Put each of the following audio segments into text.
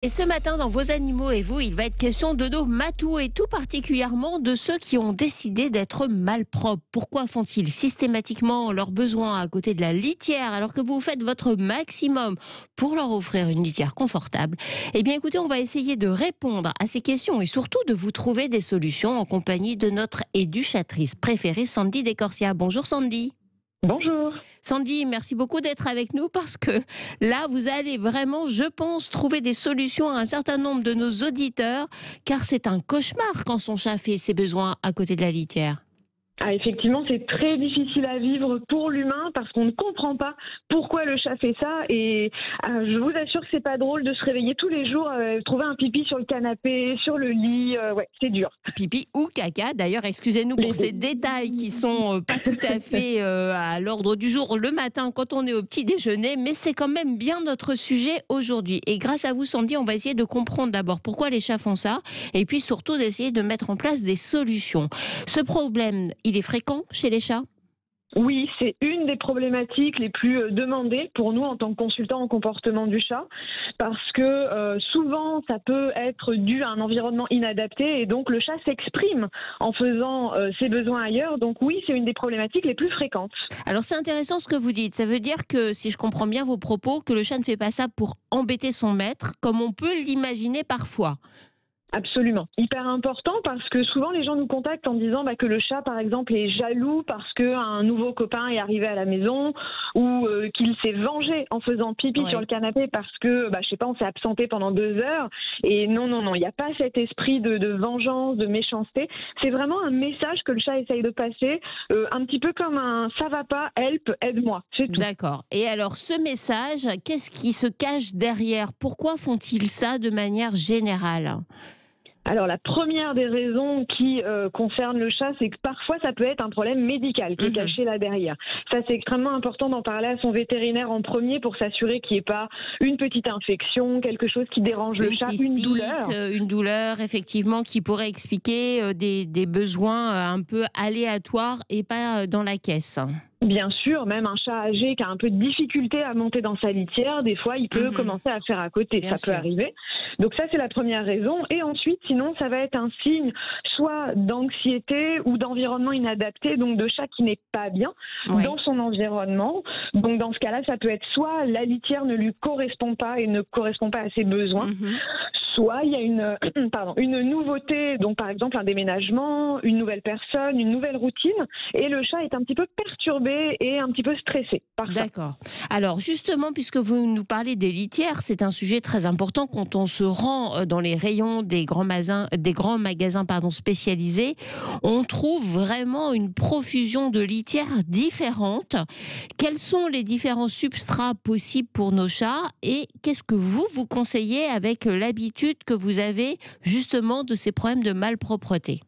Et ce matin, dans Vos animaux et vous, il va être question de nos matous et tout particulièrement de ceux qui ont décidé d'être malpropres. Pourquoi font-ils systématiquement leurs besoins à côté de la litière alors que vous faites votre maximum pour leur offrir une litière confortable? Eh bien écoutez, on va essayer de répondre à ces questions et surtout de vous trouver des solutions en compagnie de notre éducatrice préférée, Sandy Descorsia. Bonjour Sandy. Bonjour. Sandy, merci beaucoup d'être avec nous parce que là, vous allez vraiment, je pense, trouver des solutions à un certain nombre de nos auditeurs, car c'est un cauchemar quand son chat fait ses besoins à côté de la litière. Ah, effectivement, c'est très difficile à vivre pour l'humain parce qu'on ne comprend pas pourquoi le chat fait ça. Et je vous assure que c'est pas drôle de se réveiller tous les jours, trouver un pipi sur le canapé, sur le lit. Ouais, c'est dur. Pipi ou caca, d'ailleurs, excusez-nous Les pour deux. ces détails qui sont pas tout à fait à l'ordre du jour le matin quand on est au petit déjeuner, mais c'est quand même bien notre sujet aujourd'hui. Et grâce à vous, Sandy, on va essayer de comprendre d'abord pourquoi les chats font ça, et puis surtout d'essayer de mettre en place des solutions. Ce problème, il est fréquent chez les chats? Oui, c'est une des problématiques les plus demandées pour nous en tant que consultants en comportement du chat, parce que souvent ça peut être dû à un environnement inadapté et donc le chat s'exprime en faisant ses besoins ailleurs. Donc oui, c'est une des problématiques les plus fréquentes. Alors c'est intéressant ce que vous dites. Ça veut dire que, si je comprends bien vos propos, que le chat ne fait pas ça pour embêter son maître, comme on peut l'imaginer parfois. Absolument. Hyper important parce que souvent les gens nous contactent en disant que le chat, par exemple, est jaloux parce qu'un nouveau copain est arrivé à la maison ou qu'il s'est vengé en faisant pipi Ouais. sur le canapé parce que, je sais pas, on s'est absenté pendant 2 heures. Et non, non, non, il n'y a pas cet esprit de vengeance, de méchanceté. C'est vraiment un message que le chat essaye de passer, un petit peu comme un « ça va pas, help, aide-moi », c'est tout. D'accord. Et alors ce message, qu'est-ce qui se cache derrière? Pourquoi font-ils ça de manière générale? Alors la première des raisons qui concerne le chat, c'est que parfois ça peut être un problème médical qui est caché là derrière. Ça, c'est extrêmement important d'en parler à son vétérinaire en premier pour s'assurer qu'il n'y ait pas une petite infection, quelque chose qui dérange le Une chat, une douleur. cystite, une douleur, effectivement, qui pourrait expliquer des besoins un peu aléatoires et pas dans la caisse. Bien sûr, même un chat âgé qui a un peu de difficulté à monter dans sa litière, des fois, il peut commencer à faire à côté. Bien Ça peut sûr. arriver. Donc ça, c'est la première raison. Et ensuite, sinon, ça va être un signe soit d'anxiété ou d'environnement inadapté, donc de chat qui n'est pas bien Oui. dans son environnement. Donc dans ce cas-là, ça peut être soit la litière ne lui correspond pas et ne correspond pas à ses besoins, soit il y a une nouveauté, donc par exemple un déménagement, une nouvelle personne, une nouvelle routine, et le chat est un petit peu perturbé et un petit peu stressé par ça. D'accord. Alors justement, puisque vous nous parlez des litières, c'est un sujet très important quand on se rend dans les rayons des grands magasins spécialisés. On trouve vraiment une profusion de litières différentes. Quels sont les différents substrats possibles pour nos chats et qu'est-ce que vous conseillez avec l'habitude que vous avez justement de ces problèmes de malpropreté?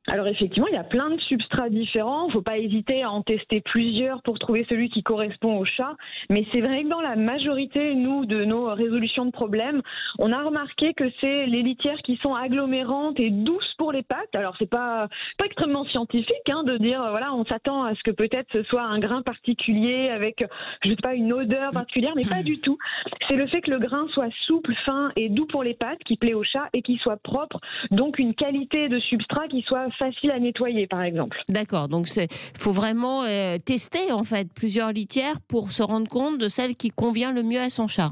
Alors effectivement, il y a plein de substrats différents. Il ne faut pas hésiter à en tester plusieurs pour trouver celui qui correspond au chat. Mais c'est vrai que dans la majorité, nous, de nos résolutions de problèmes, on a remarqué que c'est les litières qui sont agglomérantes et douces pour les pattes. Alors c'est pas extrêmement scientifique de dire on s'attend à ce que peut-être ce soit un grain particulier avec je sais pas une odeur particulière, mais pas du tout. C'est le fait que le grain soit souple, fin et doux pour les pattes qui plaît au chat et qui soit propre. Donc une qualité de substrat qui soit facile à nettoyer, par exemple. D'accord, donc il faut vraiment tester en fait plusieurs litières pour se rendre compte de celle qui convient le mieux à son chat.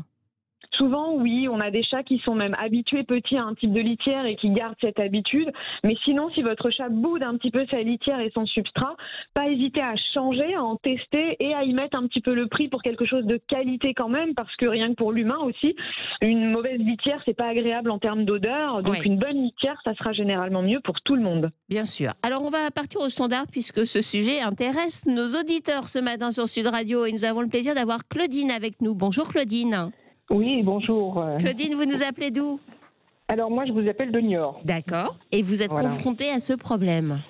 Souvent, oui, on a des chats qui sont même habitués petits à un type de litière et qui gardent cette habitude. Mais sinon, si votre chat boude un petit peu sa litière et son substrat, pas hésiter à changer, à en tester et à y mettre un petit peu le prix pour quelque chose de qualité quand même, parce que rien que pour l'humain aussi, une mauvaise litière, c'est pas agréable en termes d'odeur. Donc Oui. une bonne litière, ça sera généralement mieux pour tout le monde. Bien sûr. Alors on va partir au standard puisque ce sujet intéresse nos auditeurs ce matin sur Sud Radio et nous avons le plaisir d'avoir Claudine avec nous. Bonjour Claudine. Oui, bonjour. Claudine, vous nous appelez d'où? Alors moi, je vous appelle de Niort. D'accord. Et vous êtes Voilà. confrontée à ce problème?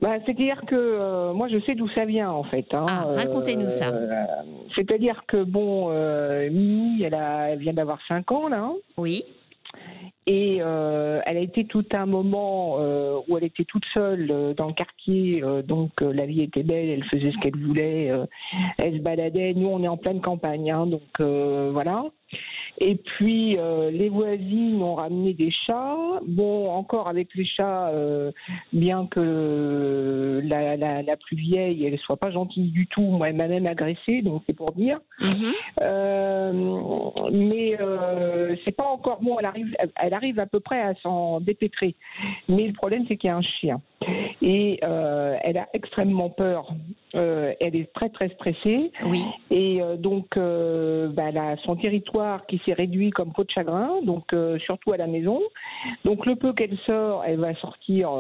C'est-à-dire que moi, je sais d'où ça vient, en fait. Racontez-nous ça. C'est-à-dire que, Mimi, elle vient d'avoir 5 ans, là. Oui. Et elle a été tout un moment où elle était toute seule dans le quartier. Donc, la vie était belle, elle faisait ce qu'elle voulait. Elle se baladait. Nous, on est en pleine campagne, donc voilà. Et puis les voisines ont ramené des chats. Bon, encore avec les chats, bien que la plus vieille, elle soit pas gentille du tout. Moi, elle m'a même agressée, donc c'est pour dire. Mais c'est pas encore bon. Elle arrive à peu près à s'en dépêtrer. Mais le problème, c'est qu'il y a un chien. Et elle a extrêmement peur. Elle est très très stressée. Oui. Et donc, elle a son territoire qui s'est réduit comme peau de chagrin, donc surtout à la maison. Donc le peu qu'elle sort, elle va sortir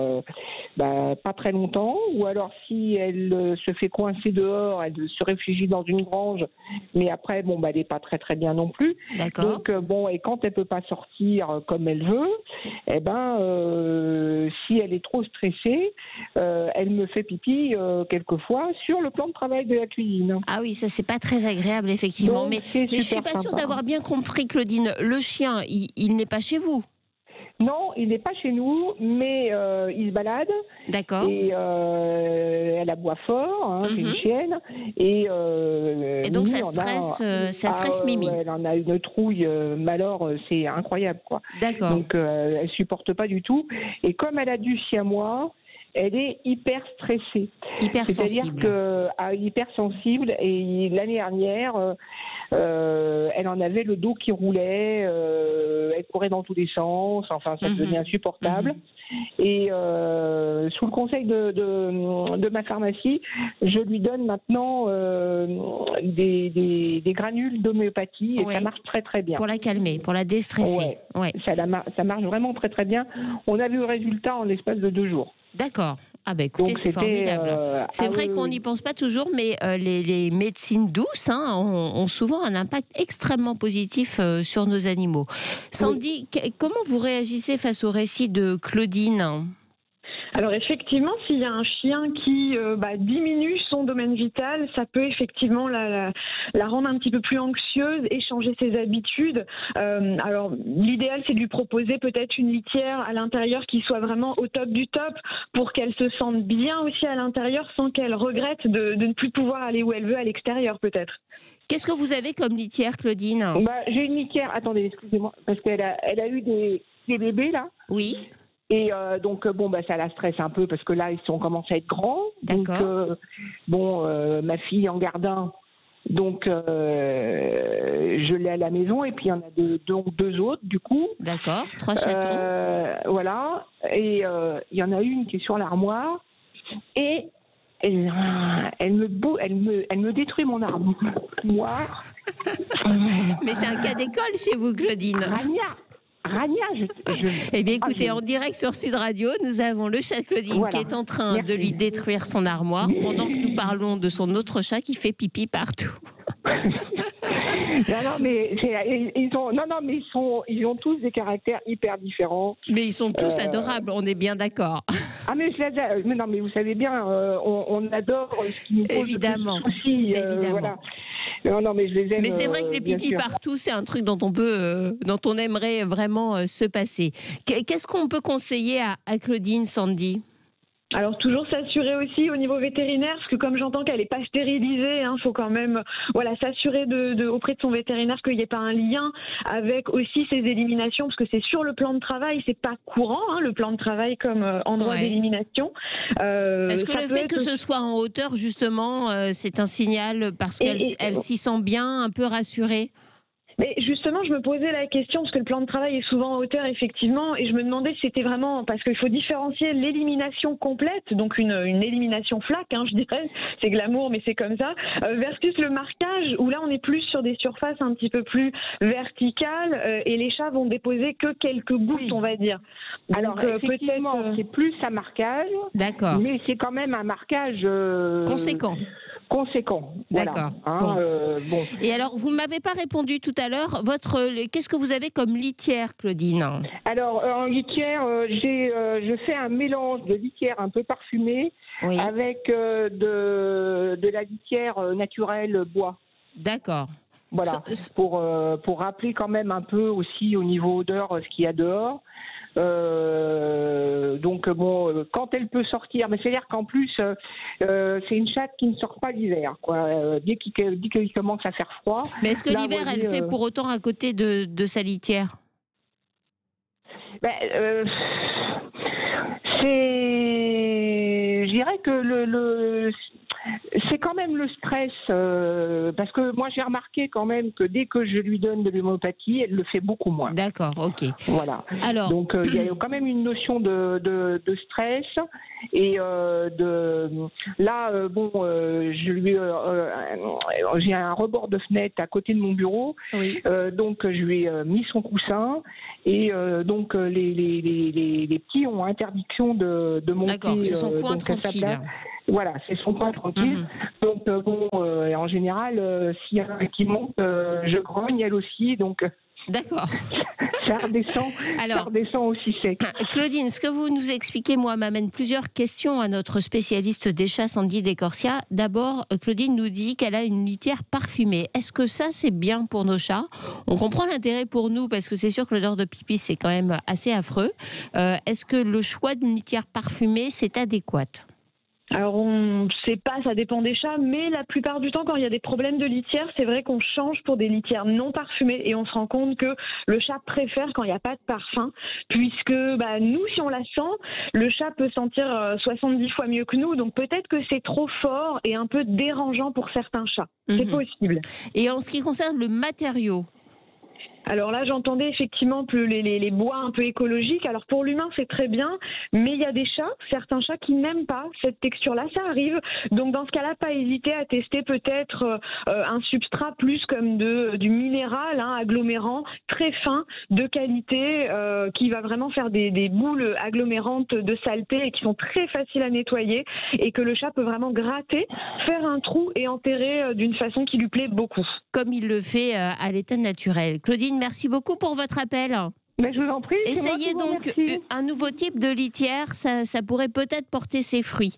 pas très longtemps. Ou alors si elle se fait coincer dehors, elle se réfugie dans une grange. Mais après, elle n'est pas très très bien non plus. D'accord. Donc et quand elle peut pas sortir comme elle veut, si elle est trop stressée, elle me fait pipi quelquefois sur le plan de travail de la cuisine. Ah oui, ça c'est pas très agréable effectivement. Donc, mais je suis pas sûre d'avoir bien compris, Claudine. Le chien, il n'est pas chez vous? Non, il n'est pas chez nous, mais il se balade. D'accord. Et elle aboie fort, c'est une chienne. Et donc Mimi, ça stresse Mimi. Elle en a une trouille, mais alors c'est incroyable, quoi. D'accord. Donc elle supporte pas du tout. Et comme elle a du siamois, elle est hyper stressée. C'est-à-dire hypersensible. Et l'année dernière, elle en avait le dos qui roulait, elle courait dans tous les sens, enfin ça devenait insupportable. Et sous le conseil de ma pharmacie, je lui donne maintenant des granules d'homéopathie et ça marche très très bien. Pour la calmer, pour la déstresser. Ouais. Ça marche vraiment très très bien. On a vu le résultat en l'espace de 2 jours. D'accord. Ah écoutez, c'est formidable. C'est vrai qu'on n'y pense pas toujours, mais les médecines douces ont souvent un impact extrêmement positif sur nos animaux. Sandy, comment vous réagissez face au récit de Claudine ? Alors effectivement, s'il y a un chien qui diminue son domaine vital, ça peut effectivement la rendre un petit peu plus anxieuse et changer ses habitudes. Alors l'idéal, c'est de lui proposer peut-être une litière à l'intérieur qui soit vraiment au top du top pour qu'elle se sente bien aussi à l'intérieur sans qu'elle regrette de ne plus pouvoir aller où elle veut à l'extérieur peut-être. Qu'est-ce que vous avez comme litière, Claudine ? J'ai une litière, attendez, excusez-moi, parce qu'elle a eu des bébés là. Oui. Et donc ça la stresse un peu parce que là ils commencent à être grands. D'accord. Donc ma fille en garde un, donc je l'ai à la maison et puis il y en a deux autres du coup. D'accord. 3 chatons. Voilà. Et il y en a une qui est sur l'armoire et elle me détruit mon armoire. Mais c'est un cas d'école chez vous, Claudine. Rania, Eh bien, écoutez, en direct sur Sud Radio, nous avons le chat Claudine qui est en train de lui détruire son armoire pendant que nous parlons de son autre chat qui fait pipi partout. Ils ont tous des caractères hyper différents. Mais ils sont tous adorables, on est bien d'accord. Ah mais vous savez bien, on adore ce qui nous pose évidemment. Le plus de soucis. Évidemment. Voilà. Non, mais je les aime. Mais c'est vrai que les pipis partout, c'est un truc dont on aimerait vraiment se passer. Qu'est-ce qu'on peut conseiller à Claudine, Sandy ? Alors toujours s'assurer aussi au niveau vétérinaire, parce que comme j'entends qu'elle n'est pas stérilisée, faut quand même s'assurer auprès de son vétérinaire qu'il n'y ait pas un lien avec aussi ses éliminations, parce que c'est sur le plan de travail, c'est pas courant le plan de travail comme endroit d'élimination. Est-ce que le fait que ce soit en hauteur justement, c'est un signal parce qu'elle s'y sent bien, un peu rassurée ? Mais justement, je me posais la question, parce que le plan de travail est souvent en hauteur, effectivement, et je me demandais si c'était vraiment, parce qu'il faut différencier l'élimination complète, donc une élimination flaque, je dirais, c'est glamour, mais c'est comme ça, versus le marquage, où là on est plus sur des surfaces un petit peu plus verticales, et les chats vont déposer que quelques gouttes, on va dire. Donc, alors, effectivement, c'est plus un marquage, d'accord, mais c'est quand même un marquage conséquent. D'accord. Voilà. Bon. Et alors, vous ne m'avez pas répondu tout à l'heure. Qu'est-ce que vous avez comme litière, Claudine ? Alors, en litière, je fais un mélange de litière un peu parfumée avec de la litière naturelle bois. D'accord. Voilà, pour rappeler quand même un peu aussi au niveau odeur ce qu'il y a dehors. Donc bon, quand elle peut sortir, mais c'est-à-dire qu'en plus, c'est une chatte qui ne sort pas l'hiver, quoi. Dès qu'il commence à faire froid. Mais est-ce que l'hiver, elle fait pour autant à côté de sa litière? Je dirais que c'est quand même le stress, parce que moi j'ai remarqué quand même que dès que je lui donne de l'homéopathie, elle le fait beaucoup moins. D'accord, ok. Voilà. Alors, donc il y a quand même une notion de stress et j'ai un rebord de fenêtre à côté de mon bureau, oui. Donc je lui ai mis son coussin et donc les petits ont interdiction de monter. D'accord, c'est son coin tranquille. Voilà, c'est son coin tranquille. Donc en général, s'il y en a un qui monte, je grogne elle aussi, donc. D'accord. Ça redescend aussi sec. Claudine, ce que vous nous expliquez, moi, m'amène plusieurs questions à notre spécialiste des chats, Sandy Descorsia. D'abord, Claudine nous dit qu'elle a une litière parfumée. Est-ce que ça, c'est bien pour nos chats? On comprend l'intérêt pour nous, parce que c'est sûr que l'odeur de pipi, c'est quand même assez affreux. Est-ce que le choix d'une litière parfumée, c'est adéquat? Alors on ne sait pas, ça dépend des chats, mais la plupart du temps quand il y a des problèmes de litière, c'est vrai qu'on change pour des litières non parfumées et on se rend compte que le chat préfère quand il n'y a pas de parfum, puisque nous, si on la sent, le chat peut sentir 70 fois mieux que nous, donc peut-être que c'est trop fort et un peu dérangeant pour certains chats. C'est possible. Et en ce qui concerne le matériau? Alors là, j'entendais effectivement les bois un peu écologiques. Alors pour l'humain, c'est très bien, mais il y a certains chats qui n'aiment pas cette texture-là, ça arrive. Donc dans ce cas-là, pas hésiter à tester peut-être un substrat plus comme du minéral, agglomérant, très fin, de qualité, qui va vraiment faire des boules agglomérantes de saleté et qui sont très faciles à nettoyer et que le chat peut vraiment gratter, faire un trou et enterrer d'une façon qui lui plaît beaucoup. Comme il le fait à l'état naturel. Claudine, merci beaucoup pour votre appel. Mais je vous en prie. Essayez donc un nouveau type de litière, ça pourrait peut-être porter ses fruits.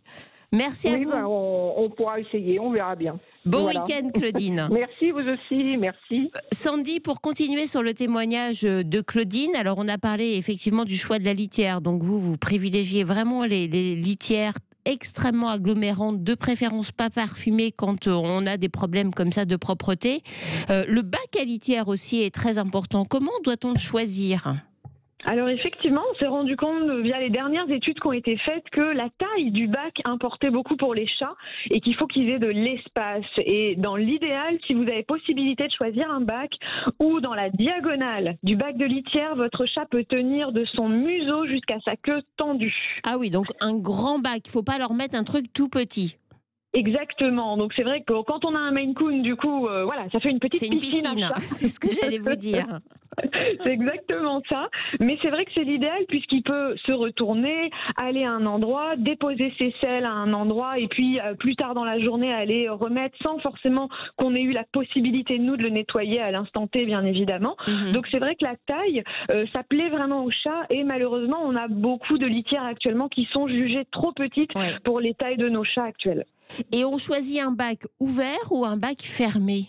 Merci à vous. On pourra essayer, on verra bien. Bon week-end, Claudine. Merci, vous aussi, merci. Sandy, pour continuer sur le témoignage de Claudine, alors on a parlé effectivement du choix de la litière. Donc vous privilégiez vraiment les litières extrêmement agglomérantes, de préférence pas parfumées quand on a des problèmes comme ça de propreté. Le bac à litière aussi est très important. Comment doit-on le choisir ? Alors effectivement, on s'est rendu compte via les dernières études qui ont été faites que la taille du bac importait beaucoup pour les chats et qu'il faut qu'ils aient de l'espace. Et dans l'idéal, si vous avez possibilité de choisir un bac où dans la diagonale du bac de litière, votre chat peut tenir de son museau jusqu'à sa queue tendue. Ah oui, donc un grand bac, il ne faut pas leur mettre un truc tout petit. Exactement. Donc c'est vrai que quand on a un Maine Coon, du coup, voilà, ça fait une petite piscine. C'est ce que j'allais vous dire. C'est exactement ça. Mais c'est vrai que c'est l'idéal puisqu'il peut se retourner, aller à un endroit, déposer ses selles à un endroit et puis plus tard dans la journée aller remettre sans forcément qu'on ait eu la possibilité nous de le nettoyer à l'instant T, bien évidemment. Donc c'est vrai que la taille, ça plaît vraiment aux chats et malheureusement on a beaucoup de litières actuellement qui sont jugées trop petites pour les tailles de nos chats actuels. Et on choisit un bac ouvert ou un bac fermé ?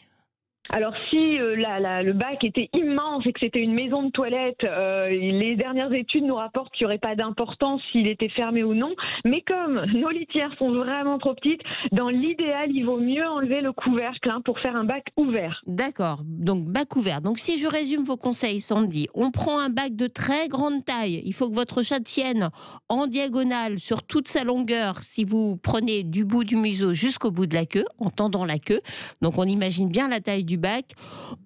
Alors si le bac était immense et que c'était une maison de toilette, les dernières études nous rapportent qu'il n'y aurait pas d'importance s'il était fermé ou non. Mais comme nos litières sont vraiment trop petites, dans l'idéal, il vaut mieux enlever le couvercle pour faire un bac ouvert. D'accord, donc bac ouvert. Donc si je résume vos conseils, Sandy, on prend un bac de très grande taille. Il faut que votre chat tienne en diagonale sur toute sa longueur si vous prenez du bout du museau jusqu'au bout de la queue, en tendant la queue. Donc on imagine bien la taille du bac.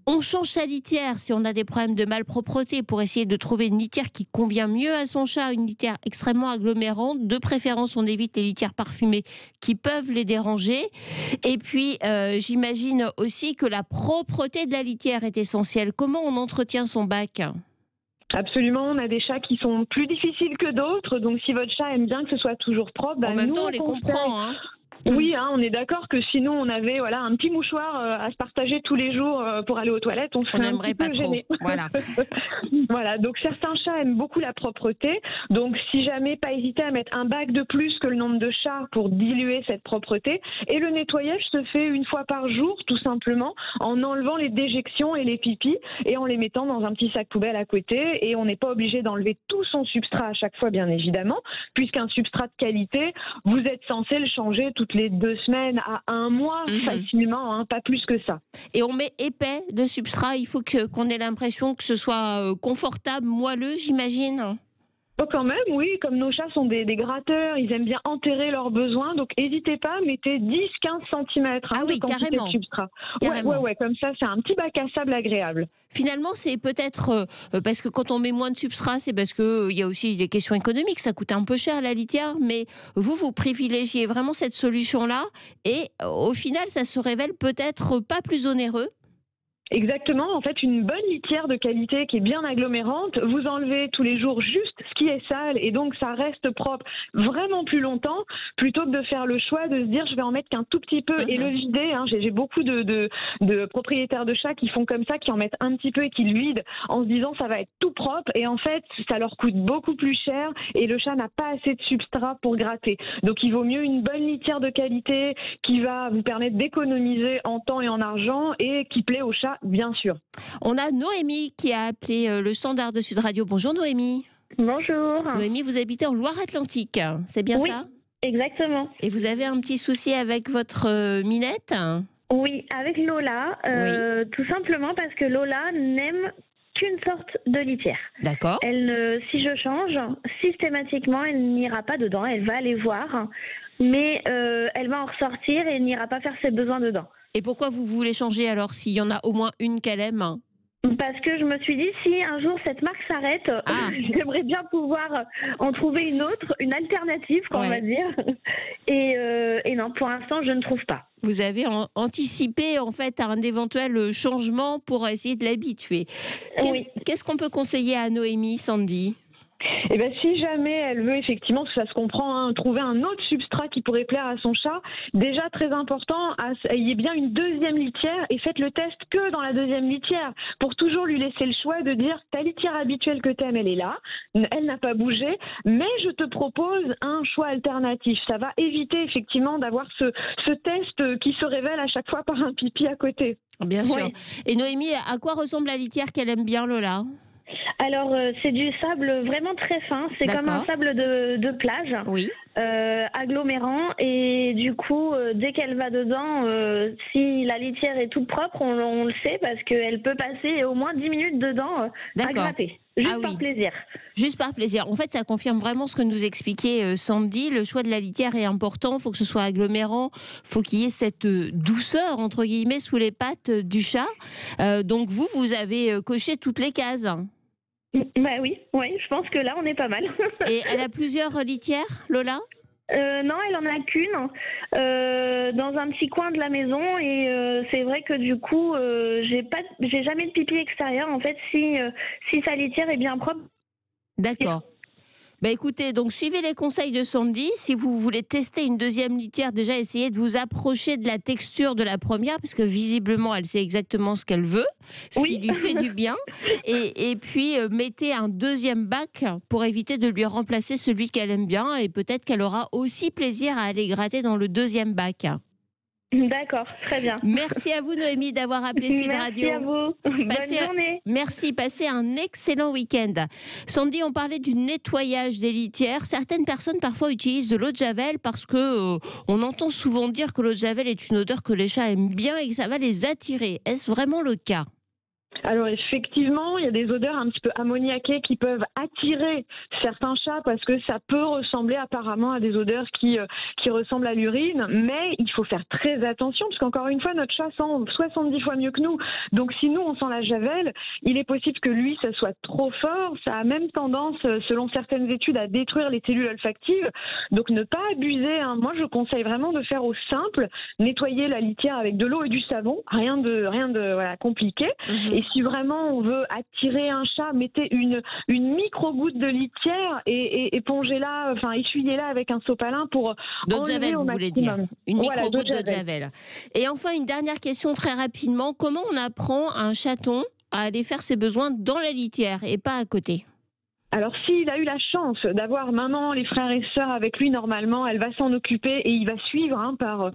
On change sa litière si on a des problèmes de malpropreté pour essayer de trouver une litière qui convient mieux à son chat, une litière extrêmement agglomérante. De préférence, on évite les litières parfumées qui peuvent les déranger. Et puis, j'imagine aussi que la propreté de la litière est essentielle. Comment on entretient son bac ? Absolument, on a des chats qui sont plus difficiles que d'autres. Donc, si votre chat aime bien que ce soit toujours propre, en même temps, on les comprend, hein. Oui, on est d'accord que sinon on avait un petit mouchoir à se partager tous les jours pour aller aux toilettes, on serait un petit peu gêné. Voilà. Voilà, donc certains chats aiment beaucoup la propreté, donc si jamais, pas hésiter à mettre un bac de plus que le nombre de chats pour diluer cette propreté. Et le nettoyage se fait une fois par jour, tout simplement, en enlevant les déjections et les pipis et en les mettant dans un petit sac poubelle à côté. Et on n'est pas obligé d'enlever tout son substrat à chaque fois, bien évidemment, puisqu'un substrat de qualité, vous êtes censé le changer toutes les 2 semaines à 1 mois facilement, pas plus que ça. Et on met épais de substrat, il faut qu'on ait l'impression que ce soit confortable, moelleux, j'imagine. Oh, quand même, oui, comme nos chats sont des gratteurs, ils aiment bien enterrer leurs besoins, donc n'hésitez pas, mettez 10-15 cm de quantité de substrat. Ouais, comme ça, c'est un petit bac à sable agréable. Finalement, c'est peut-être parce que quand on met moins de substrat, c'est parce qu'il y a aussi des questions économiques, ça coûte un peu cher la litière, mais vous privilégiez vraiment cette solution-là, et au final, ça se révèle peut-être pas plus onéreux. Exactement, en fait une bonne litière de qualité qui est bien agglomérante, vous enlevez tous les jours juste ce qui est sale et donc ça reste propre vraiment plus longtemps, plutôt que de faire le choix de se dire je vais en mettre qu'un tout petit peu et le vider. J'ai beaucoup de propriétaires de chats qui font comme ça, qui en mettent un petit peu et qui le vident en se disant ça va être tout propre, et en fait ça leur coûte beaucoup plus cher et le chat n'a pas assez de substrat pour gratter. Donc il vaut mieux une bonne litière de qualité qui va vous permettre d'économiser en temps et en argent et qui plaît au chat, bien sûr. On a Noémie qui a appelé le standard de Sud Radio. Bonjour Noémie. Bonjour. Noémie, vous habitez en Loire-Atlantique, c'est bien ça? Oui, exactement. Et vous avez un petit souci avec votre minette? Oui, avec Lola, tout simplement parce que Lola n'aime qu'une sorte de litière. D'accord. Si je change, systématiquement, elle n'ira pas dedans. Elle va aller voir, mais elle va en ressortir et elle n'ira pas faire ses besoins dedans. Et pourquoi vous voulez changer alors s'il y en a au moins une qu'elle aime? Parce que je me suis dit, si un jour cette marque s'arrête, j'aimerais bien pouvoir en trouver une autre, une alternative, on va dire. Et non, pour l'instant, je ne trouve pas. Vous avez anticipé en fait un éventuel changement pour essayer de l'habituer. Qu'est-ce qu'on peut conseiller à Noémie, Sandy? Eh bien, si jamais elle veut effectivement, parce que ça se comprend, trouver un autre substrat qui pourrait plaire à son chat, déjà très important, il y ait bien une deuxième litière et faites le test que dans la deuxième litière pour toujours lui laisser le choix de dire ta litière habituelle que t'aimes, elle est là, elle n'a pas bougé, mais je te propose un choix alternatif. Ça va éviter effectivement d'avoir ce test qui se révèle à chaque fois par un pipi à côté. Bien sûr. Et Noémie, à quoi ressemble la litière qu'elle aime bien, Lola? Alors, c'est du sable vraiment très fin. C'est comme un sable de plage, agglomérant. Et du coup, dès qu'elle va dedans, si la litière est toute propre, on le sait parce qu'elle peut passer au moins 10 minutes dedans à gratter. Juste par plaisir. Juste par plaisir. En fait, ça confirme vraiment ce que nous expliquait Sandy. Le choix de la litière est important. Il faut que ce soit agglomérant. Il faut qu'il y ait cette douceur, entre guillemets, sous les pattes du chat. Donc, vous avez coché toutes les cases. Bah oui, je pense que là, on est pas mal. Et elle a plusieurs litières, Lola? Non, elle en a qu'une, dans un petit coin de la maison, et c'est vrai que du coup, j'ai jamais de pipi extérieur en fait si sa litière est bien propre. D'accord. Bah écoutez, donc suivez les conseils de Sandy. Si vous voulez tester une deuxième litière, déjà essayez de vous approcher de la texture de la première, parce que visiblement elle sait exactement ce qu'elle veut, ce qui lui fait du bien. Et puis mettez un deuxième bac pour éviter de lui remplacer celui qu'elle aime bien, et peut-être qu'elle aura aussi plaisir à aller gratter dans le deuxième bac. D'accord, très bien. Merci à vous Noémie d'avoir appelé Sud Radio. Merci à vous. Bonne journée. Merci, passez un excellent week-end. Sandy, on parlait du nettoyage des litières. Certaines personnes parfois utilisent de l'eau de javel parce que on entend souvent dire que l'eau de javel est une odeur que les chats aiment bien et que ça va les attirer. Est-ce vraiment le cas ? Alors effectivement, il y a des odeurs un petit peu ammoniaquées qui peuvent attirer certains chats parce que ça peut ressembler apparemment à des odeurs qui ressemblent à l'urine, mais il faut faire très attention parce qu'encore une fois, notre chat sent 70 fois mieux que nous. Donc si nous, on sent la javel, il est possible que lui, ça soit trop fort. Ça a même tendance, selon certaines études, à détruire les cellules olfactives. Donc ne pas abuser. Moi, je conseille vraiment de faire au simple, nettoyer la litière avec de l'eau et du savon, rien de compliqué. Et si vraiment on veut attirer un chat, mettez une micro-goutte de litière et épongez-la, enfin essuyez-la avec un sopalin pour d'eau de enlever javel, au vous voulez dire. maximum. Une Voilà, micro-goutte d'eau de javel. Et enfin, une dernière question très rapidement. Comment on apprend à un chaton à aller faire ses besoins dans la litière et pas à côté? Alors, s'il a eu la chance d'avoir maman, les frères et sœurs avec lui, normalement, elle va s'en occuper et il va suivre par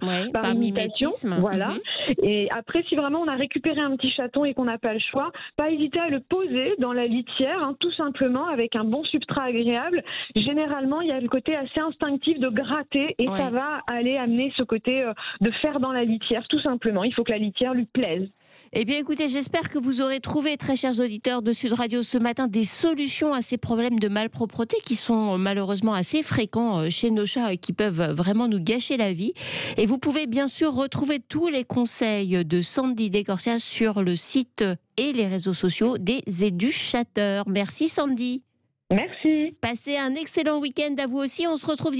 imitation. Mimétisme. Voilà. Et après, si vraiment on a récupéré un petit chaton et qu'on n'a pas le choix, pas hésiter à le poser dans la litière, tout simplement, avec un bon substrat agréable. Généralement, il y a le côté assez instinctif de gratter et ça va aller amener ce côté de faire dans la litière, tout simplement. Il faut que la litière lui plaise. Eh bien, écoutez, j'espère que vous aurez trouvé, très chers auditeurs de Sud Radio, ce matin, des solutions à ces problèmes de malpropreté qui sont malheureusement assez fréquents chez nos chats et qui peuvent vraiment nous gâcher la vie. Et vous pouvez bien sûr retrouver tous les conseils de Sandy Décorsia sur le site et les réseaux sociaux des Éduchateurs. Merci Sandy. Merci. Passez un excellent week-end à vous aussi. On se retrouve